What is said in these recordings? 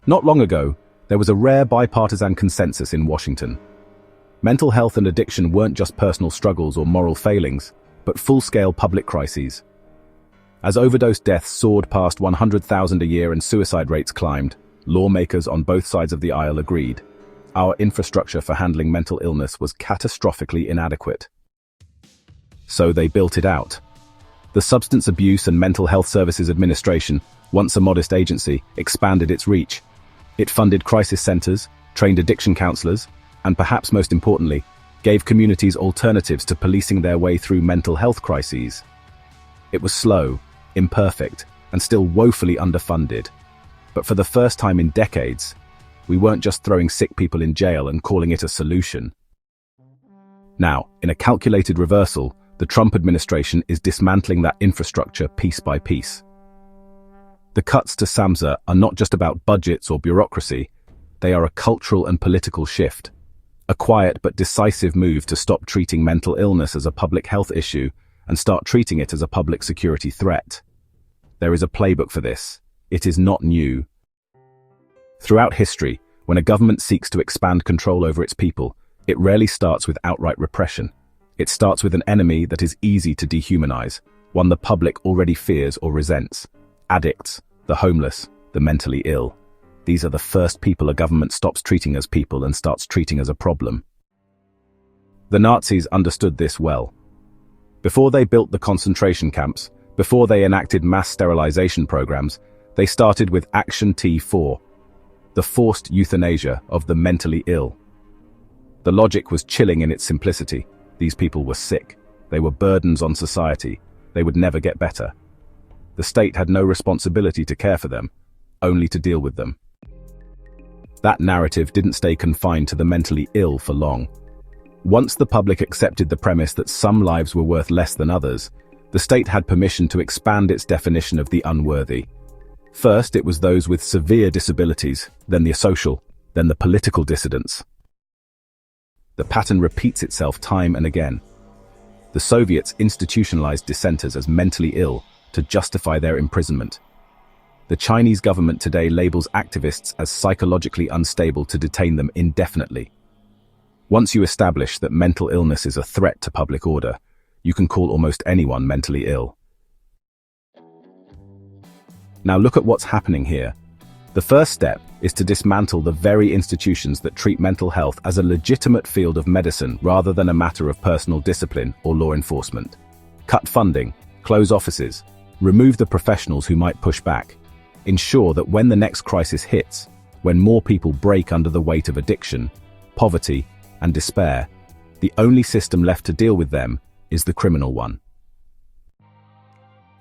Not long ago, there was a rare bipartisan consensus in Washington. Mental health and addiction weren't just personal struggles or moral failings, but full-scale public crises. As overdose deaths soared past 100,000 a year and suicide rates climbed, lawmakers on both sides of the aisle agreed. Our infrastructure for handling mental illness was catastrophically inadequate. So they built it out. The Substance Abuse and Mental Health Services Administration, once a modest agency, expanded its reach. It funded crisis centers, trained addiction counselors, and perhaps most importantly, gave communities alternatives to policing their way through mental health crises. It was slow, imperfect, and still woefully underfunded. But for the first time in decades, we weren't just throwing sick people in jail and calling it a solution. Now, in a calculated reversal, the Trump administration is dismantling that infrastructure piece by piece. The cuts to SAMHSA are not just about budgets or bureaucracy, they are a cultural and political shift. A quiet but decisive move to stop treating mental illness as a public health issue and start treating it as a public security threat. There is a playbook for this. It is not new. Throughout history, when a government seeks to expand control over its people, it rarely starts with outright repression. It starts with an enemy that is easy to dehumanize, one the public already fears or resents. Addicts, the homeless, the mentally ill. These are the first people a government stops treating as people and starts treating as a problem. The Nazis understood this well. Before they built the concentration camps, before they enacted mass sterilization programs, they started with Action T4, the forced euthanasia of the mentally ill. The logic was chilling in its simplicity. These people were sick. They were burdens on society. They would never get better. The state had no responsibility to care for them, only to deal with them. That narrative didn't stay confined to the mentally ill for long. Once the public accepted the premise that some lives were worth less than others, the state had permission to expand its definition of the unworthy. First, it was those with severe disabilities, then the social, then the political dissidents. The pattern repeats itself time and again. The Soviets institutionalized dissenters as mentally ill to justify their imprisonment. The Chinese government today labels activists as psychologically unstable to detain them indefinitely. Once you establish that mental illness is a threat to public order, you can call almost anyone mentally ill. Now look at what's happening here. The first step is to dismantle the very institutions that treat mental health as a legitimate field of medicine rather than a matter of personal discipline or law enforcement. Cut funding, close offices, remove the professionals who might push back. Ensure that when the next crisis hits, when more people break under the weight of addiction, poverty, and despair, the only system left to deal with them is the criminal one.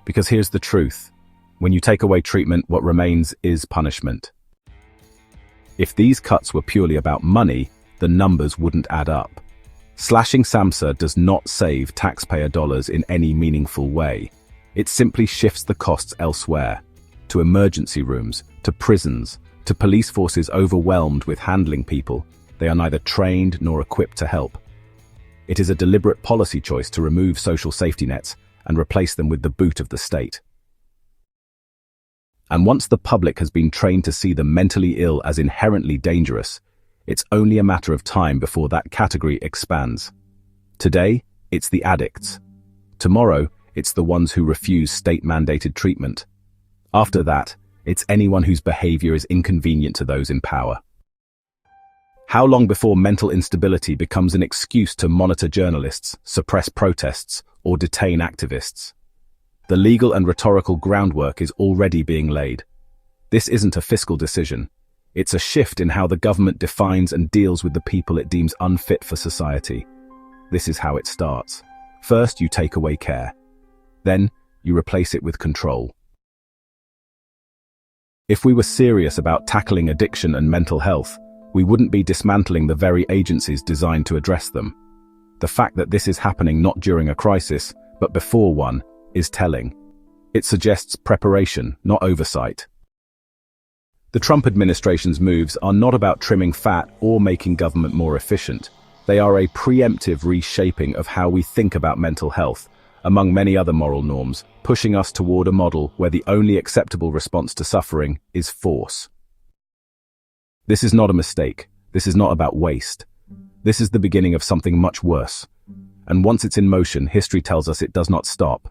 Because here's the truth. When you take away treatment, what remains is punishment. If these cuts were purely about money, the numbers wouldn't add up. Slashing SAMHSA does not save taxpayer dollars in any meaningful way. It simply shifts the costs elsewhere, to emergency rooms, to prisons, to police forces overwhelmed with handling people. They are neither trained nor equipped to help. It is a deliberate policy choice to remove social safety nets and replace them with the boot of the state. And once the public has been trained to see the mentally ill as inherently dangerous, it's only a matter of time before that category expands. Today, it's the addicts. Tomorrow, it's the ones who refuse state-mandated treatment. After that, it's anyone whose behavior is inconvenient to those in power. How long before mental instability becomes an excuse to monitor journalists, suppress protests, or detain activists? The legal and rhetorical groundwork is already being laid. This isn't a fiscal decision. It's a shift in how the government defines and deals with the people it deems unfit for society. This is how it starts. First, you take away care. Then, you replace it with control. If we were serious about tackling addiction and mental health, we wouldn't be dismantling the very agencies designed to address them. The fact that this is happening not during a crisis, but before one, is telling. It suggests preparation, not oversight. The Trump administration's moves are not about trimming fat or making government more efficient. They are a preemptive reshaping of how we think about mental health, among many other moral norms, pushing us toward a model where the only acceptable response to suffering is force. This is not a mistake. This is not about waste. This is the beginning of something much worse. And once it's in motion, history tells us it does not stop.